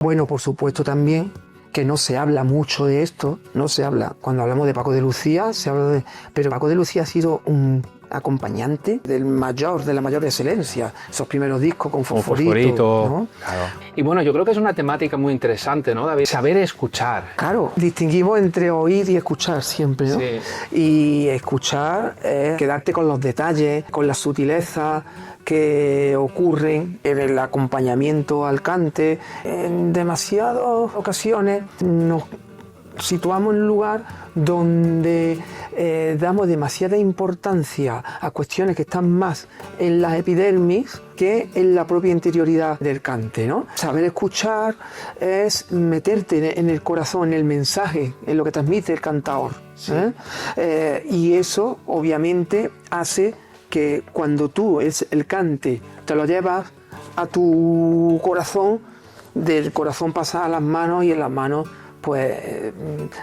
Bueno, por supuesto también que no se habla mucho de esto, no se habla. Cuando hablamos de Paco de Lucía, se habla de... Pero Paco de Lucía ha sido un acompañante de la mayor excelencia. Esos primeros discos con Fosforito, ¿no? Claro. Y bueno, yo creo que es una temática muy interesante, ¿no, David? Saber escuchar. Claro, distinguimos entre oír y escuchar siempre, ¿no? Sí. Y escuchar es quedarte con los detalles, con las sutilezas que ocurren en el acompañamiento al cante. En demasiadas ocasiones nos situamos en un lugar donde damos demasiada importancia a cuestiones que están más en la epidermis que en la propia interioridad del cante, ¿no? Saber escuchar es meterte en el corazón, en el mensaje, en lo que transmite el cantador, Sí. Y eso obviamente hace que cuando tú el cante te lo llevas a tu corazón, del corazón pasa a las manos y en las manos pues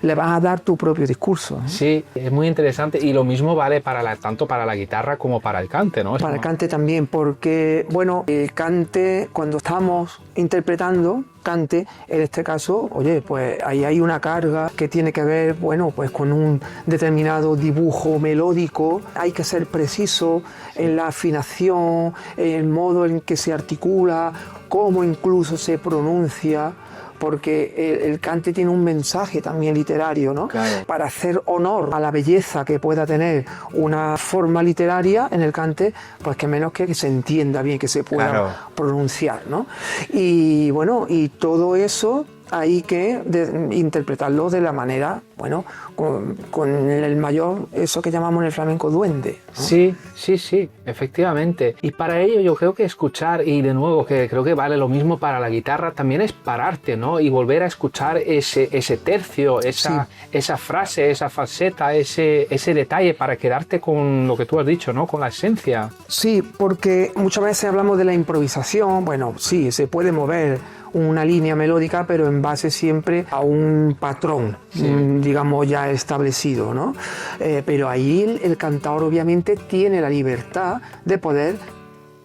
le vas a dar tu propio discurso, ¿eh? Sí, es muy interesante y lo mismo vale tanto para la guitarra como para el cante, ¿no? Para el cante también, porque bueno, el cante, cuando estamos interpretando cante, en este caso, oye, pues ahí hay una carga que tiene que ver, bueno, pues con un determinado dibujo melódico, hay que ser preciso en la afinación, en el modo en que se articula, cómo incluso se pronuncia, porque el cante tiene un mensaje también literario, ¿no? Claro. Para hacer honor a la belleza que pueda tener una forma literaria en el cante, pues que menos que se entienda bien, que se pueda Claro. pronunciar, ¿no? Y bueno, y todo eso hay que interpretarlo de la manera, bueno, con el mayor, eso que llamamos en el flamenco duende, ¿no? Sí, sí, sí, efectivamente. Y para ello yo creo que escuchar, y de nuevo que creo que vale lo mismo para la guitarra, también es pararte, ¿no? Y volver a escuchar ese tercio, esa frase, esa falseta, ese detalle para quedarte con lo que tú has dicho, ¿no? Con la esencia. Sí, porque muchas veces hablamos de la improvisación, bueno, sí, se puede mover una línea melódica, pero en base siempre a un patrón, digamos, ya establecido, ¿no? Pero ahí el cantador obviamente tiene la libertad de poder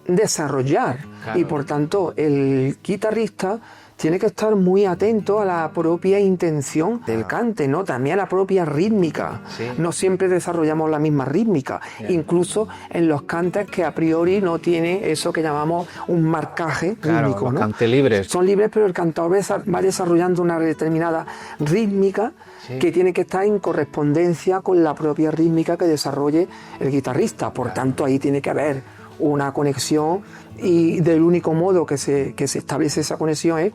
desarrollar, Claro. y por tanto el guitarrista tiene que estar muy atento a la propia intención del cante, ¿no? También a la propia rítmica. Sí. No siempre desarrollamos la misma rítmica, incluso en los cantes que a priori no tienen eso que llamamos un marcaje rítmico, los ¿no? cantes libres. Son libres, pero el cantador va desarrollando una determinada rítmica que tiene que estar en correspondencia con la propia rítmica que desarrolle el guitarrista. Por tanto, ahí tiene que haber una conexión, y del único modo que se establece esa conexión es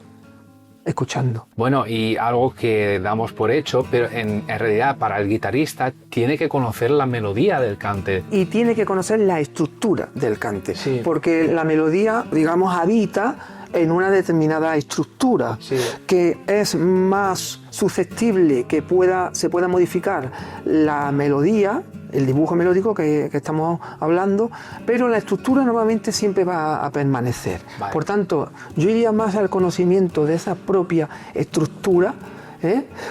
escuchando. Bueno, y algo que damos por hecho, pero en realidad para el guitarrista tiene que conocer la melodía del cante. Y tiene que conocer la estructura del cante, Sí. porque la melodía, digamos, habita en una determinada estructura, Sí. que es más susceptible que se pueda modificar la melodía, el dibujo melódico que estamos hablando, pero la estructura normalmente siempre va a permanecer. Vale. Por tanto, yo iría más al conocimiento de esa propia estructura,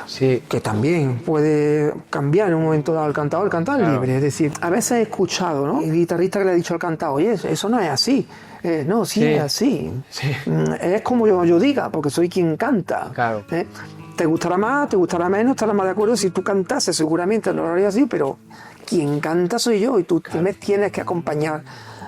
Sí. que también puede cambiar en un momento dado el cantador. El cantador es Claro. libre, es decir, a veces he escuchado, ¿no?, el guitarrista que le ha dicho al cantador, oye, eso no es así. No, sí, Sí. es así. Sí. Es como yo diga, porque soy quien canta. Claro. Te gustará más, te gustará menos, estarás más de acuerdo. Si tú cantases, seguramente lo haría así, pero quien canta soy yo, y tú me tienes que acompañar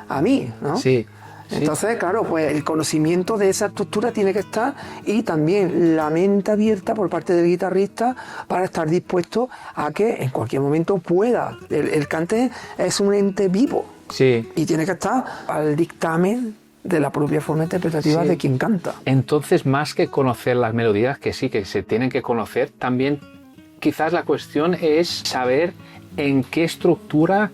a mí, ¿no? Sí. Entonces, claro, pues el conocimiento de esa estructura tiene que estar, y también la mente abierta por parte del guitarrista para estar dispuesto a que en cualquier momento pueda. El cante es un ente vivo, Sí. y tiene que estar al dictamen de la propia forma interpretativa Sí. de quien canta. Entonces, más que conocer las melodías, que sí que se tienen que conocer, también quizás la cuestión es saber en qué estructura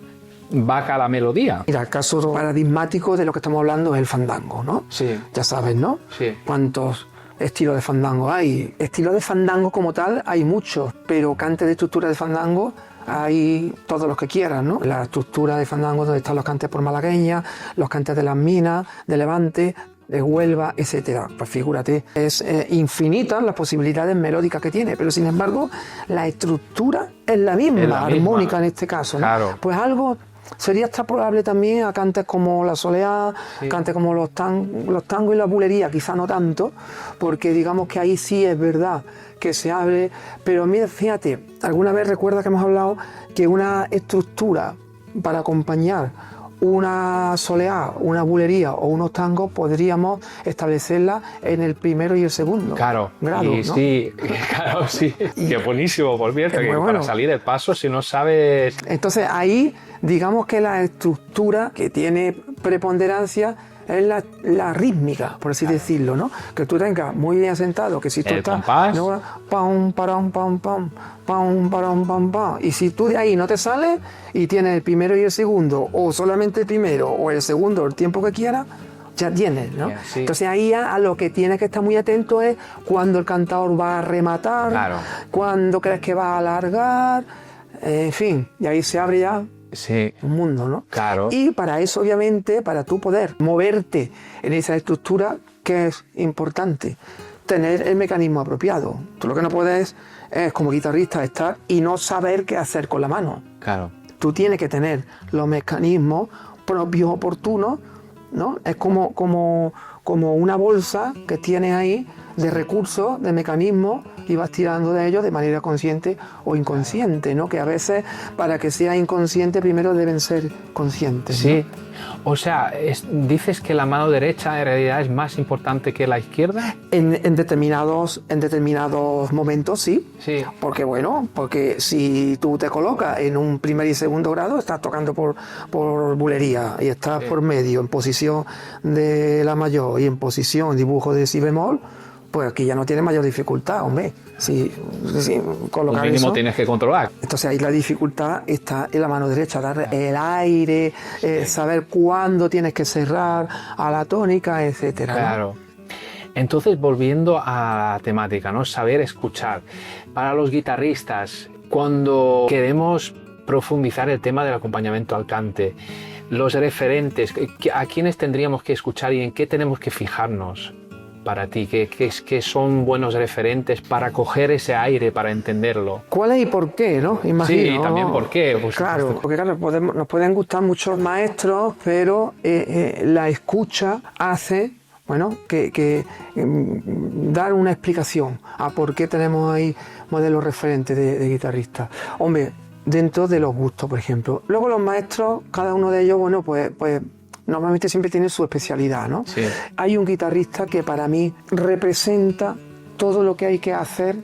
va cada melodía. Mira, el caso paradigmático de lo que estamos hablando es el fandango, ¿no? Sí. Ya sabes, ¿no? Sí. ¿Cuántos estilos de fandango hay? Estilos de fandango como tal hay muchos, pero cantes de estructura de fandango hay todos los que quieran, ¿no? La estructura de fandango donde están los cantes por malagueña, los cantes de las minas, de Levante, de Huelva, etcétera. Pues figúrate, es infinitas las posibilidades melódicas que tiene, pero sin embargo la estructura es la misma, Es la misma. armónica en este caso, ¿no? Claro. Pues algo sería extrapolable también a cantes como la soleá, sí. Cantes como los tangos y la bulería, quizá no tanto, porque digamos que ahí sí es verdad que se hable, pero mira, fíjate, alguna vez recuerda que hemos hablado que una estructura para acompañar una soleá, una bulería o unos tangos podríamos establecerla en el primero y el segundo grado, ¿no? Sí, claro, sí. Y que buenísimo, por cierto, que bueno, para salir del paso, si no sabes... Entonces ahí, digamos que la estructura que tiene preponderancia es la rítmica, por así decirlo, ¿no? Que tú tengas muy bien asentado, que si tú estás... ¿no? Pam, param, pam, pam, pam, param, pam, pam. Y si tú de ahí no te sales y tienes el primero y el segundo, o solamente el primero o el segundo, el tiempo que quieras, ya tienes, ¿no? Sí. Entonces ahí a lo que tienes que estar muy atento es cuando el cantador va a rematar, claro. Cuando crees que va a alargar, en fin, y ahí se abre ya... Sí. Un mundo, ¿no? Claro. Y para eso, obviamente, para tú poder moverte en esa estructura, que es importante, tener el mecanismo apropiado. Tú lo que no puedes es, como guitarrista, estar y no saber qué hacer con la mano. Claro. Tú tienes que tener los mecanismos propios oportunos, ¿no? Es como una bolsa que tienes ahí de recursos, de mecanismos, y vas tirando de ellos de manera consciente o inconsciente, ¿no? Que a veces, para que sea inconsciente, primero deben ser conscientes, ¿no? Sí. O sea, dices que la mano derecha en realidad es más importante que la izquierda. En determinados momentos sí. Porque si tú te colocas en un primer y segundo grado, estás tocando por bulería y estás por medio en posición de la mayor y en posición dibujo de si bemol, pues aquí ya no tiene mayor dificultad, hombre. Si colocar el mínimo eso, tienes que controlar. Entonces ahí la dificultad está en la mano derecha, dar el aire, saber cuándo tienes que cerrar a la tónica, etcétera. Claro. ¿No? Entonces, volviendo a la temática, ¿no? Saber escuchar. Para los guitarristas, cuando queremos profundizar el tema del acompañamiento al cante, los referentes, ¿a quiénes tendríamos que escuchar y en qué tenemos que fijarnos? Para ti, que son buenos referentes para coger ese aire, para entenderlo. ¿Cuál es y por qué, no? Imagino. Sí, también por qué. Claro, porque claro, nos pueden gustar muchos maestros, pero la escucha hace, bueno, que dar una explicación a por qué tenemos ahí modelos referentes de guitarristas. Hombre, dentro de los gustos, por ejemplo. Luego los maestros, cada uno de ellos, bueno, pues normalmente siempre tiene su especialidad, ¿no? Sí. Hay un guitarrista que para mí representa todo lo que hay que hacer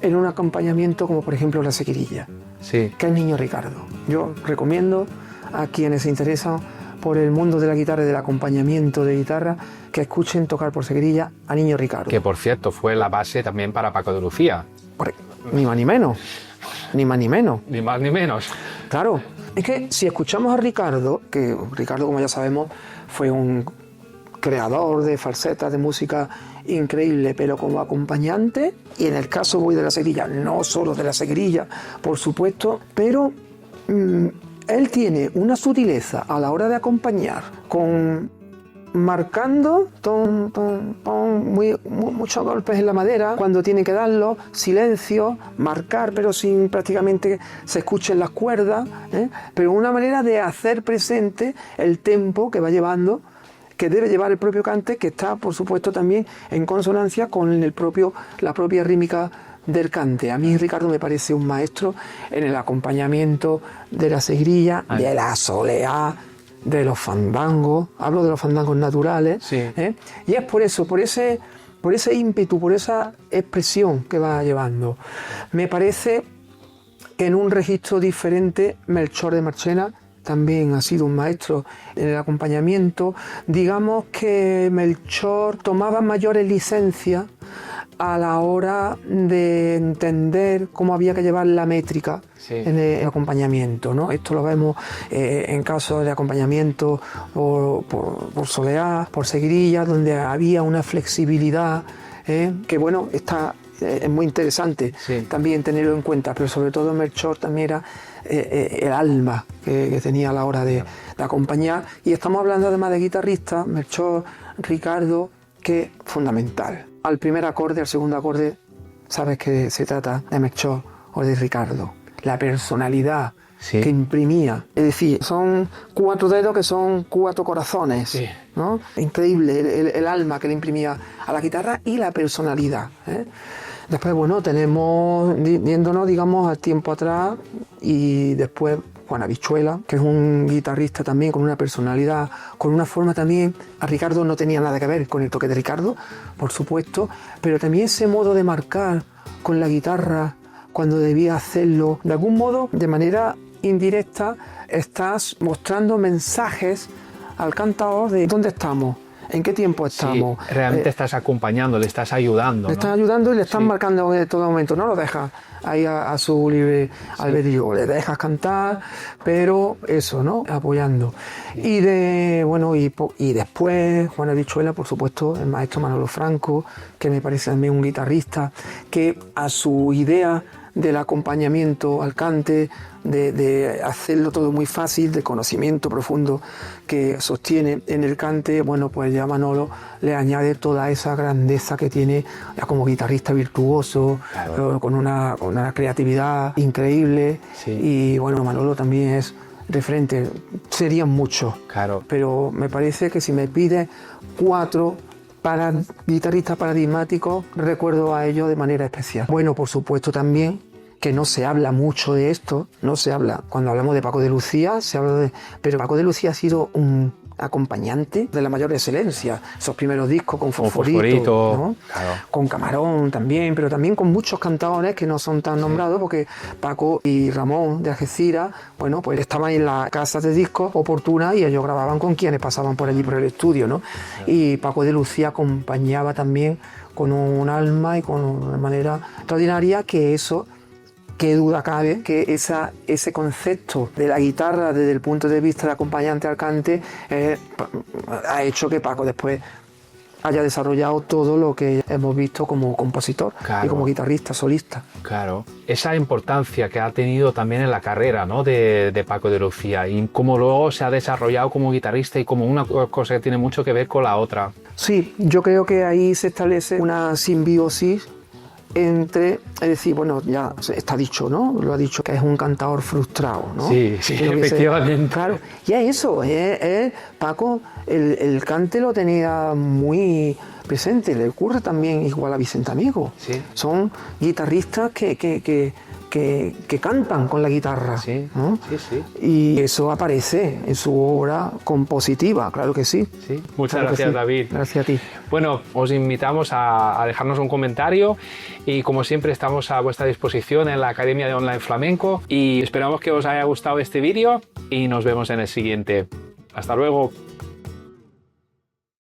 en un acompañamiento, como por ejemplo la seguirilla, sí. Que es Niño Ricardo. Yo recomiendo a quienes se interesan por el mundo de la guitarra y del acompañamiento de guitarra que escuchen tocar por seguirilla a Niño Ricardo. Que por cierto fue la base también para Paco de Lucía. Ni más ni menos. Ni más ni menos. Ni más ni menos. Claro. Es que si escuchamos a Ricardo, que Ricardo, como ya sabemos, fue un creador de falsetas, de música increíble, pero como acompañante, y en el caso voy de la seguirilla, no solo de la seguirilla, por supuesto, pero él tiene una sutileza a la hora de acompañar, marcando muchos golpes en la madera cuando tiene que darlo, silencio, marcar pero sin prácticamente se escuchen las cuerdas, pero una manera de hacer presente el tempo que va llevando, que debe llevar el propio cante, que está por supuesto también en consonancia con la propia rítmica del cante. A mí Ricardo me parece un maestro en el acompañamiento de la seguirilla, de la soleá, de los fandangos, hablo de los fandangos naturales, sí. Y es por eso, por ese ímpetu, por esa expresión que va llevando. Me parece que en un registro diferente, Melchor de Marchena también ha sido un maestro en el acompañamiento. Digamos que Melchor tomaba mayores licencias a la hora de entender cómo había que llevar la métrica, sí, en el acompañamiento, ¿no? Esto lo vemos en casos de acompañamiento por soleá, por seguirilla, donde había una flexibilidad que, bueno, es muy interesante, sí, también tenerlo en cuenta, pero sobre todo Melchor también era el alma que tenía a la hora de acompañar. Y estamos hablando además de guitarristas, Melchor, Ricardo, que es fundamental. Al primer acorde, al segundo acorde, sabes que se trata de Melchor o de Ricardo. La personalidad Sí. que imprimía. Es decir, son 4 dedos que son 4 corazones. Sí. ¿No? Increíble el alma que le imprimía a la guitarra y la personalidad. Después, bueno, tenemos, yéndonos, digamos, al tiempo atrás, y después Juan Habichuela, que es un guitarrista también con una personalidad, con una forma también. A Ricardo no tenía nada que ver con el toque de Ricardo, por supuesto, pero también ese modo de marcar con la guitarra cuando debía hacerlo, de algún modo, de manera indirecta, estás mostrando mensajes al cantador de dónde estamos, en qué tiempo estamos. Sí, realmente estás acompañando, le estás ayudando. Le estás ayudando y le estás marcando en todo momento. No lo dejas ahí a su libre albedrío, le dejas cantar, pero eso, ¿no? Apoyando. Y después Juan Habichuela, por supuesto, el maestro Manolo Franco, que me parece también un guitarrista que a su idea del acompañamiento al cante, de hacerlo todo muy fácil, de conocimiento profundo que sostiene en el cante, bueno, pues ya Manolo le añade toda esa grandeza que tiene ya como guitarrista virtuoso, claro, con una creatividad increíble. Sí. Y bueno, Manolo también es referente, serían muchos, claro, pero me parece que si me pides 4 guitarristas paradigmáticos, recuerdo a ellos de manera especial. Bueno, por supuesto también que no se habla mucho de esto, no se habla, cuando hablamos de Paco de Lucía, se habla pero Paco de Lucía ha sido un acompañante de la mayor excelencia, esos primeros discos con Fosforito, ¿no? Claro. Con Camarón también, pero también con muchos cantadores que no son tan nombrados, porque Paco y Ramón de Algeciras, bueno, pues estaban en las casas de discos oportunas y ellos grababan con quienes pasaban por allí por el estudio, ¿no? Y Paco de Lucía acompañaba también con un alma y con una manera extraordinaria, que eso, qué duda cabe, que ese concepto de la guitarra desde el punto de vista de acompañante al cante ha hecho que Paco después haya desarrollado todo lo que hemos visto como compositor, claro, y como guitarrista, solista. Claro, esa importancia que ha tenido también en la carrera, ¿no?, de Paco de Lucía, y cómo luego se ha desarrollado como guitarrista y como una cosa que tiene mucho que ver con la otra. Sí, yo creo que ahí se establece una simbiosis entre, es decir, bueno, ya está dicho, ¿no? Lo ha dicho, que es un cantador frustrado, ¿no? Sí, efectivamente. Claro, y es eso, Paco, el cante lo tenía muy presente, le ocurre también igual a Vicente Amigo. Sí. Son guitarristas que cantan con la guitarra, sí, ¿no? Sí, sí. Y eso aparece en su obra compositiva, claro que sí. Sí. Muchas gracias, David. Gracias a ti. Bueno, os invitamos a dejarnos un comentario y, como siempre, estamos a vuestra disposición en la Academia de Online Flamenco, y esperamos que os haya gustado este vídeo y nos vemos en el siguiente. Hasta luego.